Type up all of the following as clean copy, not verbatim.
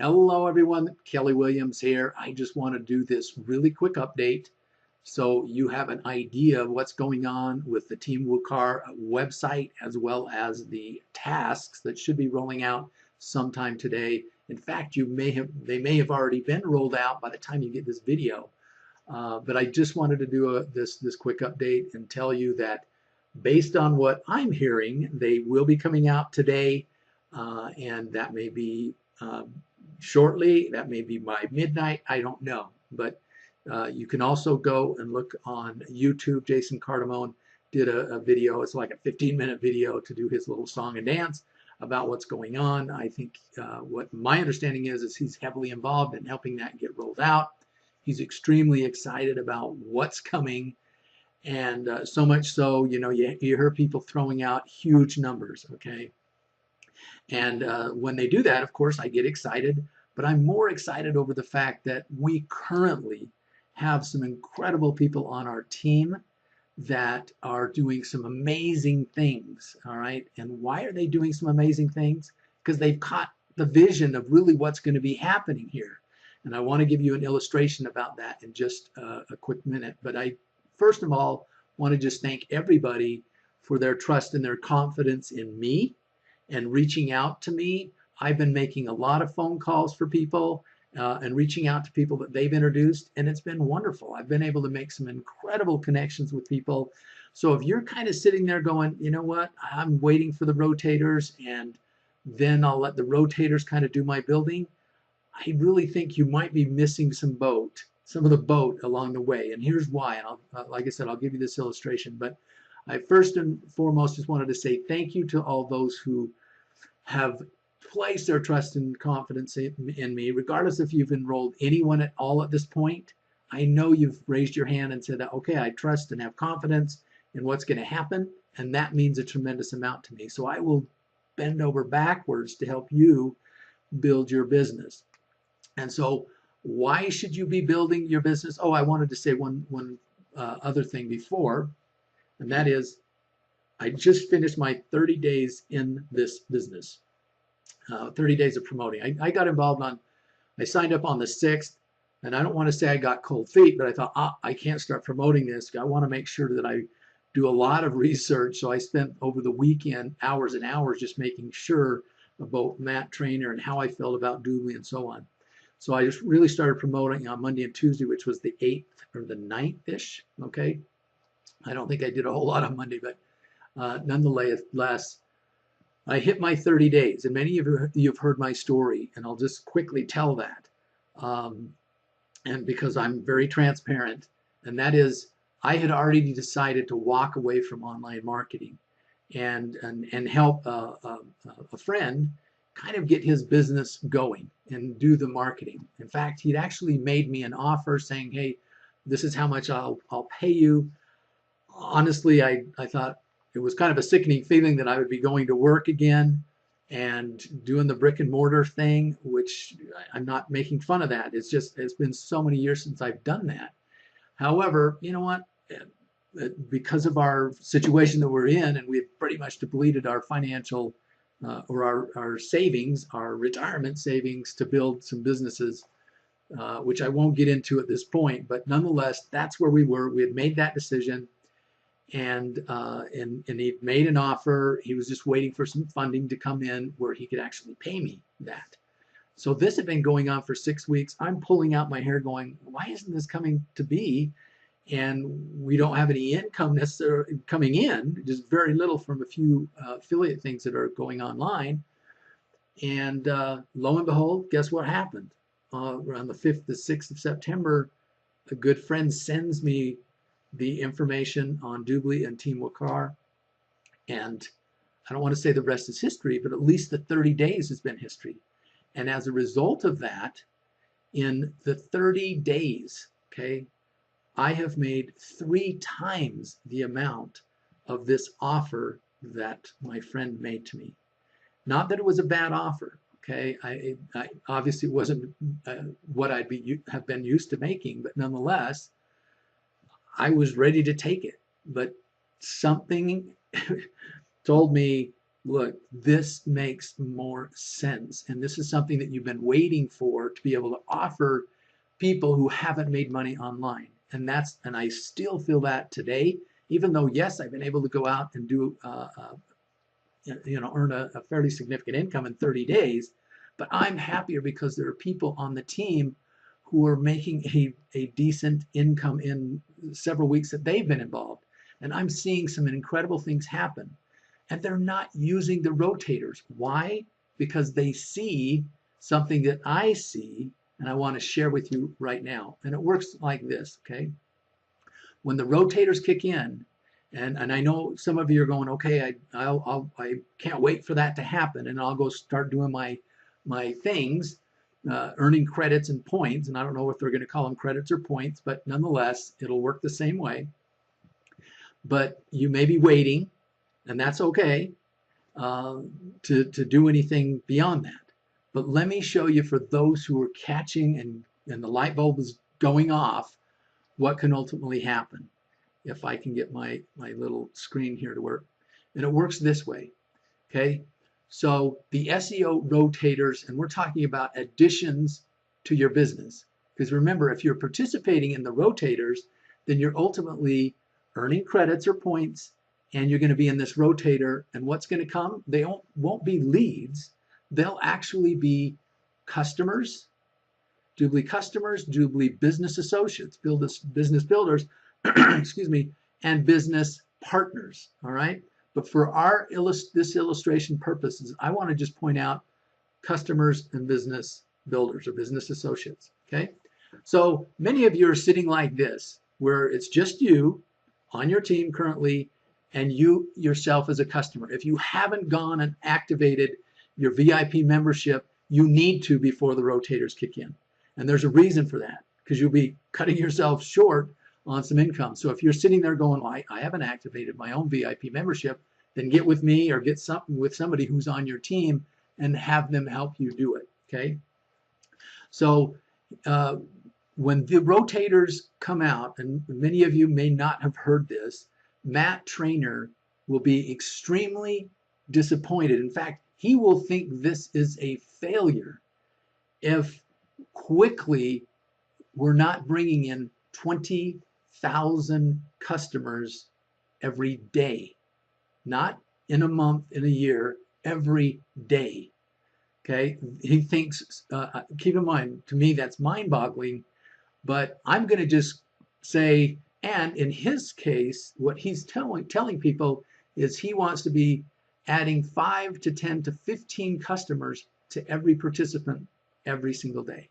Hello, everyone. Kelly Williams here. I just want to do this really quick update so you have an idea of what's going on with the Team Wukar website as well as the tasks that should be rolling out sometime today. In fact, they may have already been rolled out by the time you get this video. But I just wanted to do this quick update and tell you that based on what I'm hearing, they will be coming out today, and that may be shortly. That may be by midnight. I don't know. But you can also go and look on YouTube. Jason Cardamone did a video. It's like a 15-minute video to do his little song and dance about what's going on. I think what my understanding is he's heavily involved in helping that get rolled out. He's extremely excited about what's coming, and so much so, you hear people throwing out huge numbers, okay? And when they do that, of course, I get excited, but I'm more excited over the fact that we currently have some incredible people on our team that are doing some amazing things, all right? And why are they doing some amazing things? Because they've caught the vision of really what's going to be happening here. And I want to give you an illustration about that in just a quick minute. But I, first of all, want to just thank everybody for their trust and their confidence in me and reaching out to me. I've been making a lot of phone calls for people and reaching out to people that they've introduced, and it's been wonderful. I've been able to make some incredible connections with people. So if you're kind of sitting there going, you know what, I'm waiting for the rotators and then I'll let the rotators kind of do my building, I really think you might be missing some of the boat along the way. And here's why. And like I said, I'll give you this illustration. But I first and foremost just wanted to say thank you to all those who have placed their trust and confidence in me, regardless if you've enrolled anyone at all at this point. I know you've raised your hand and said, okay, I trust and have confidence in what's going to happen. And that means a tremendous amount to me. So I will bend over backwards to help you build your business. And so why should you be building your business? Oh, I wanted to say one other thing before, and that is I just finished my 30 days in this business, 30 days of promoting. I got involved I signed up on the 6th, and I don't want to say I got cold feet, but I thought, I can't start promoting this. I want to make sure that I do a lot of research. So I spent over the weekend hours and hours just making sure about Matt Trainer and how I felt about Doobly and so on. So I just really started promoting on Monday and Tuesday, which was the 8th or the 9th-ish, okay? I don't think I did a whole lot on Monday, but nonetheless, I hit my 30 days. And many of you have heard my story, and I'll just quickly tell that. And because I'm very transparent, and that is I had already decided to walk away from online marketing and help a friend kind of get his business going and do the marketing. In fact, he'd actually made me an offer saying, hey, this is how much I'll pay you. Honestly, I thought it was kind of a sickening feeling that I would be going to work again and doing the brick and mortar thing, which I'm not making fun of that. It's been so many years since I've done that. However, you know what? Because of our situation that we're in, and we've pretty much depleted our financial or our savings, our retirement savings to build some businesses, which I won't get into at this point. But nonetheless, that's where we were. We had made that decision, and he made an offer. He was just waiting for some funding to come in where he could actually pay me that. So this had been going on for 6 weeks. I'm pulling out my hair going, why isn't this coming to be? And we don't have any income necessarily coming in, just very little from a few affiliate things that are going online. And lo and behold, guess what happened? Around the 5th, the 6th of September, a good friend sends me the information on Doobly and Team Wukar. And I don't want to say the rest is history, but at least the 30 days has been history. And as a result of that, in the 30 days, okay, I have made 3 times the amount of this offer that my friend made to me. Not that it was a bad offer, okay? I obviously wasn't what have been used to making, but nonetheless, I was ready to take it. But something told me look, this makes more sense. And this is something that you've been waiting for to be able to offer people who haven't made money online. And I still feel that today, even though, yes, I've been able to go out and do, earn a fairly significant income in 30 days, but I'm happier because there are people on the team who are making a decent income in several weeks that they've been involved. And I'm seeing some incredible things happen. And they're not using the rotators. Why? Because they see something that I see, and I want to share with you right now. And it works like this, okay? When the rotators kick in, and I know some of you are going, okay, I can't wait for that to happen, and I'll go start doing my things, earning credits and points, and I don't know if they're going to call them credits or points, but nonetheless, it'll work the same way. But you may be waiting, and that's okay, to do anything beyond that. But let me show you, for those who are catching and the light bulb is going off, what can ultimately happen. If I can get my little screen here to work. And it works this way, okay? So the SEO rotators, and we're talking about additions to your business. Because remember, if you're participating in the rotators, then you're ultimately earning credits or points, and you're going to be in this rotator, and what's going to come? They won't be leads. They'll actually be customers, doubly business associates, business builders, excuse me, and business partners, all right? But for this illustration purposes, I want to just point out customers and business builders or business associates, okay? So many of you are sitting like this, where it's just you on your team currently, and you yourself as a customer. If you haven't gone and activated your VIP membership, you need to before the rotators kick in. And there's a reason for that, because you'll be cutting yourself short on some income. So if you're sitting there going, well, I haven't activated my own VIP membership, then get with me or get something with somebody who's on your team and have them help you do it, okay? So when the rotators come out, and many of you may not have heard this, Matt Trainer will be extremely disappointed. In fact, he will think this is a failure if quickly we're not bringing in 20,000 customers every day, not in a month, in a year, every day. Okay, he thinks, keep in mind, to me that's mind-boggling, but I'm going to just say, and in his case, what he's telling people is he wants to be adding 5 to 10 to 15 customers to every participant every single day.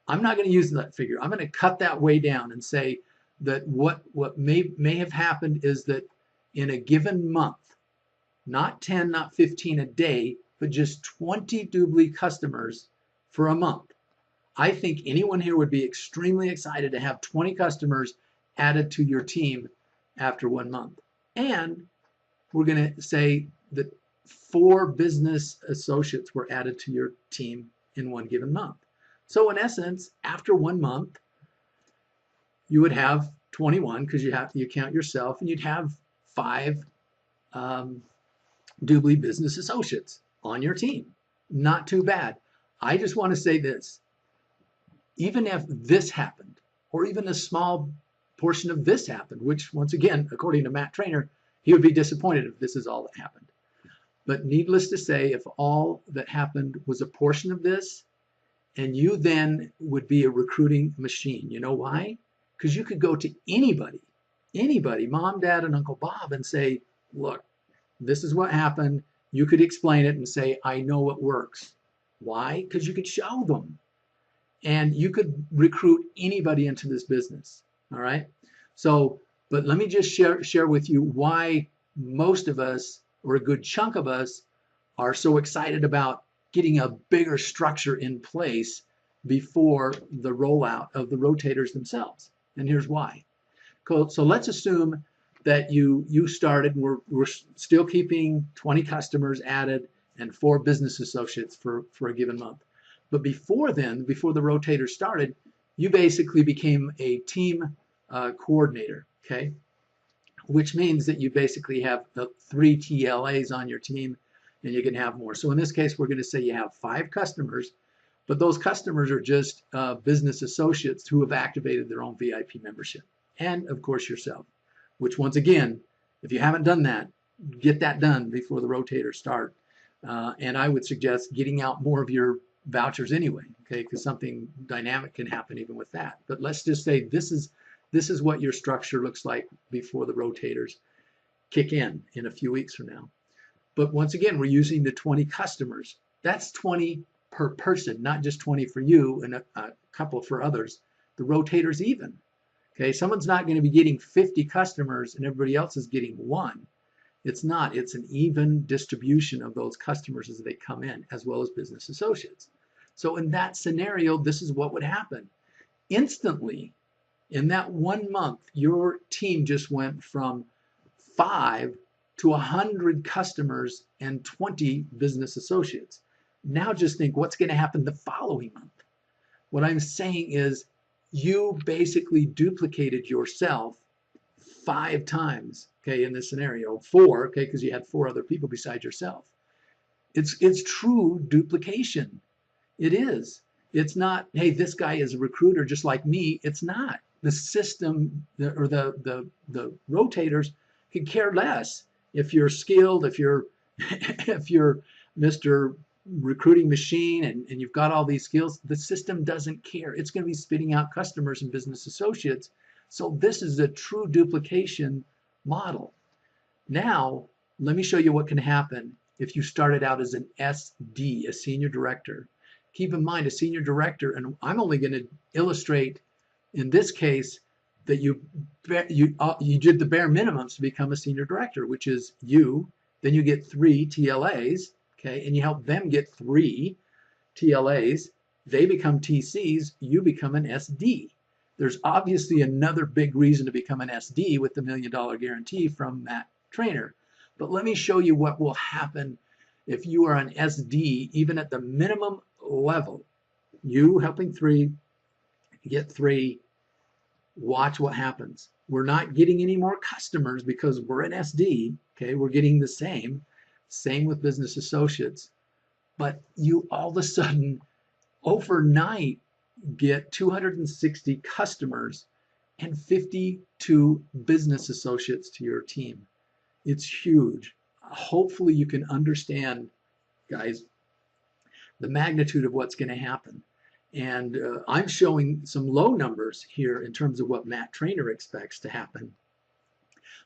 I'm not going to use that figure. I'm going to cut that way down and say that what may have happened is that in a given month, not 10, not 15 a day, but just 20 Doobly customers for a month. I think anyone here would be extremely excited to have 20 customers added to your team after 1 month. And we're going to say that 4 business associates were added to your team in one given month. So in essence, after 1 month, you would have 21, because you count yourself, and you'd have 5 Doobly business associates on your team. Not too bad. I just want to say this. Even if this happened, or even a small portion of this happened, which once again, according to Matt Trainer, he would be disappointed if this is all that happened. But needless to say, if all that happened was a portion of this, and you then would be a recruiting machine. You know why? Because you could go to anybody, mom, dad, and Uncle Bob, and say, look, this is what happened. You could explain it and say, I know it works. Why? Because you could show them. And you could recruit anybody into this business. All right. So, but let me just share with you why most of us, or a good chunk of us, are so excited about getting a bigger structure in place before the rollout of the rotators themselves. And here's why. Cool. So let's assume that you started, and we're still keeping 20 customers added and 4 business associates for a given month. But before then, before the rotator started, you basically became a team coordinator, okay? Which means that you basically have 3 TLAs on your team, and you can have more. So in this case, we're going to say you have 5 customers, but those customers are just business associates who have activated their own VIP membership. And of course yourself, which once again, if you haven't done that, get that done before the rotators start. And I would suggest getting out more of your vouchers anyway, okay, because something dynamic can happen even with that. But let's just say this is what your structure looks like before the rotators kick in a few weeks from now. But once again, we're using the 20 customers. That's 20 per person, not just 20 for you and a couple for others. The rotators even. Okay, someone's not going to be getting 50 customers and everybody else is getting 1. It's not. It's an even distribution of those customers as they come in, as well as business associates. So in that scenario, this is what would happen. Instantly, in that 1 month, your team just went from 5 to 100 customers and 20 business associates. Now just think what's going to happen the following month. What I'm saying is you basically duplicated yourself 5 times, okay, in this scenario. 4, okay, because you had 4 other people besides yourself. It's true duplication. It is. It's not, hey, this guy is a recruiter just like me. It's not. The system or the rotators could care less if you're skilled, if you're if you're Mr. Recruiting Machine and you've got all these skills. The system doesn't care. It's going to be spitting out customers and business associates. So this is a true duplication model. Now, let me show you what can happen if you started out as an SD, a senior director. Keep in mind, a senior director, and I'm only going to illustrate in this case that you did the bare minimums to become a senior director, which is you, then you get 3 TLAs, okay, and you help them get 3 TLAs. They become TCs, you become an SD. There's obviously another big reason to become an SD with the $1 million guarantee from that trainer. But let me show you what will happen if you are an SD, even at the minimum level. You helping 3, get 3, watch what happens. We're not getting any more customers because we're an SD, okay? We're getting the same with business associates. But you all of a sudden, overnight, get 260 customers and 52 business associates to your team. It's huge. Hopefully you can understand, guys, the magnitude of what's going to happen. And I'm showing some low numbers here in terms of what Matt Trainer expects to happen.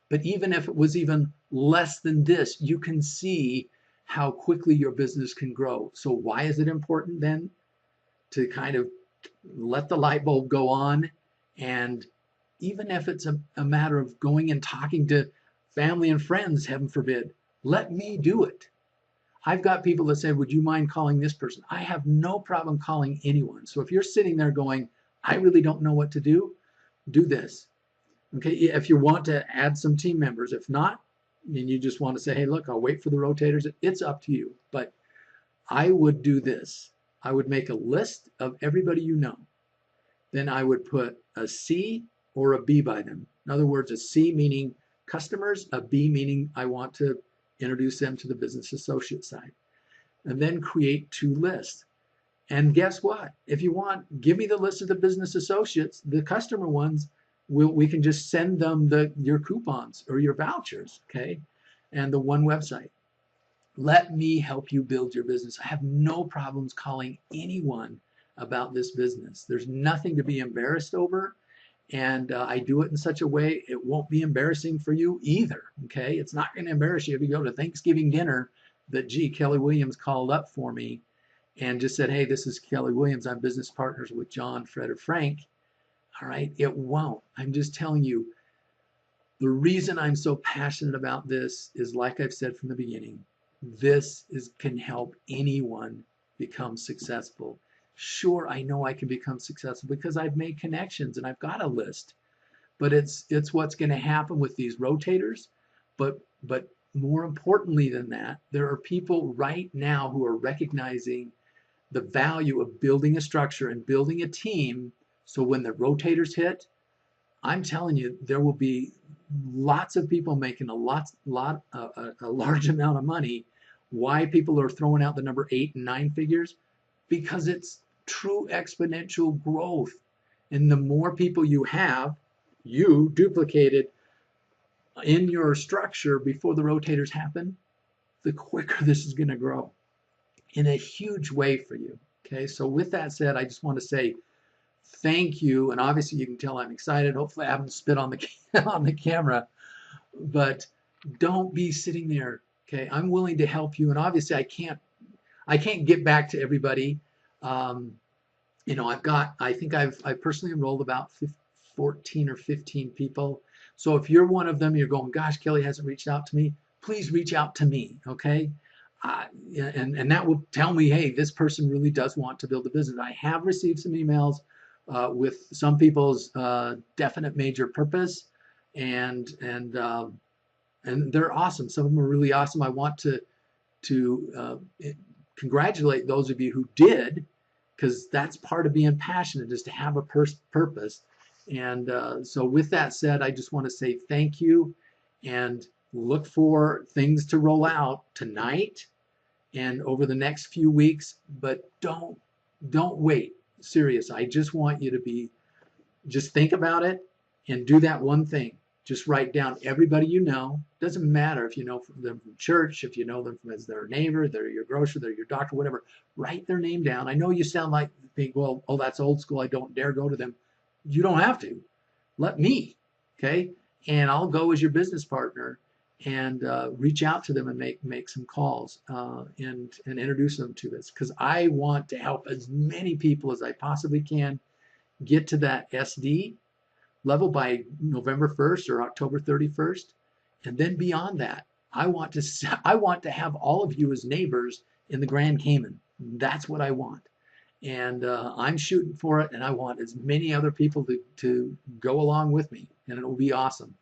But even if it was even less than this, you can see how quickly your business can grow. So why is it important then to kind of let the light bulb go on? And even if it's a matter of going and talking to family and friends, heaven forbid, let me do it. I've got people that say, would you mind calling this person? I have no problem calling anyone. So if you're sitting there going, I really don't know what to do this. Okay, if you want to add some team members, if not, and you just want to say, hey, look, I'll wait for the rotators, it's up to you. But I would do this. I would make a list of everybody you know. Then I would put a C or a B by them. In other words, a C meaning customers, a B meaning I want to introduce them to the business associate side. And then create 2 lists. And guess what? If you want, give me the list of the business associates, the customer ones, we can just send them your coupons or your vouchers, okay? And the one website. Let me help you build your business. I have no problems calling anyone about this business. There's nothing to be embarrassed over. And I do it in such a way it won't be embarrassing for you either, okay? It's not going to embarrass you if you go to Thanksgiving dinner that, gee, Kelly Williams called up for me and just said, hey, this is Kelly Williams. I'm business partners with John, Fred, or Frank. All right, it won't. I'm just telling you, the reason I'm so passionate about this is, like I've said from the beginning, this can help anyone become successful. Sure, I know I can become successful because I've made connections and I've got a list, but it's what's going to happen with these rotators. But more importantly than that, there are people right now who are recognizing the value of building a structure and building a team. So when the rotators hit, I'm telling you, there will be lots of people making a large amount of money Why people are throwing out the number 8 and 9 figures? Because it's true exponential growth. And the more people you have, you duplicated in your structure before the rotators happen, the quicker this is going to grow in a huge way for you. Okay, so with that said, I just want to say thank you. And obviously, you can tell I'm excited. Hopefully, I haven't spit on the on the camera, but don't be sitting there. Okay, I'm willing to help you, and obviously, I can't get back to everybody. Um, I think I personally enrolled about 14 or 15 people. So if you're one of them, you're going, gosh, Kelly hasn't reached out to me. Please reach out to me, okay? And that will tell me, hey, this person really does want to build a business. I have received some emails with some people's definite major purpose, and and uh, and they're awesome. Some of them are really awesome. I want to congratulate those of you who did, because that's part of being passionate, is to have a purpose. And so with that said, I just want to say thank you and look for things to roll out tonight and over the next few weeks, but don't wait. Serious. I just want you to just think about it and do that one thing. Just write down everybody you know. Doesn't matter if you know them from church, if you know them from as their neighbor, they're your grocer, they're your doctor, whatever. Write their name down. I know you sound like, well, oh, that's old school. I don't dare go to them. You don't have to. Let me, okay? And I'll go as your business partner and reach out to them and make some calls and introduce them to this, because I want to help as many people as I possibly can get to that SD level by November 1st or October 31st. And then beyond that, I want to have all of you as neighbors in the Grand Cayman. That's what I want. And I'm shooting for it, and I want as many other people to go along with me, and it will be awesome.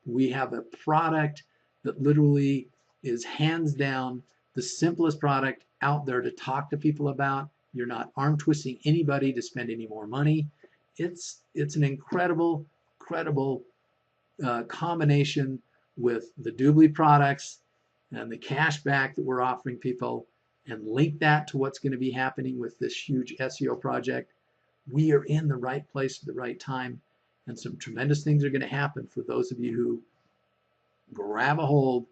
We have a product that literally is hands down the simplest product out there to talk to people about. You're not arm twisting anybody to spend any more money. It's an incredible combination with the Doobly products and the cash back that we're offering people, and link that to what's going to be happening with this huge SEO project. We are in the right place at the right time, and some tremendous things are going to happen for those of you who grab a hold,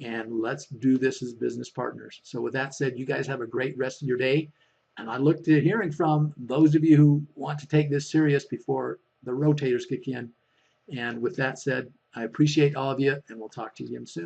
and let's do this as business partners. So with that said, you guys have a great rest of your day, and I look to hearing from those of you who want to take this serious before the rotators kick in. And with that said, I appreciate all of you, and we'll talk to you again soon.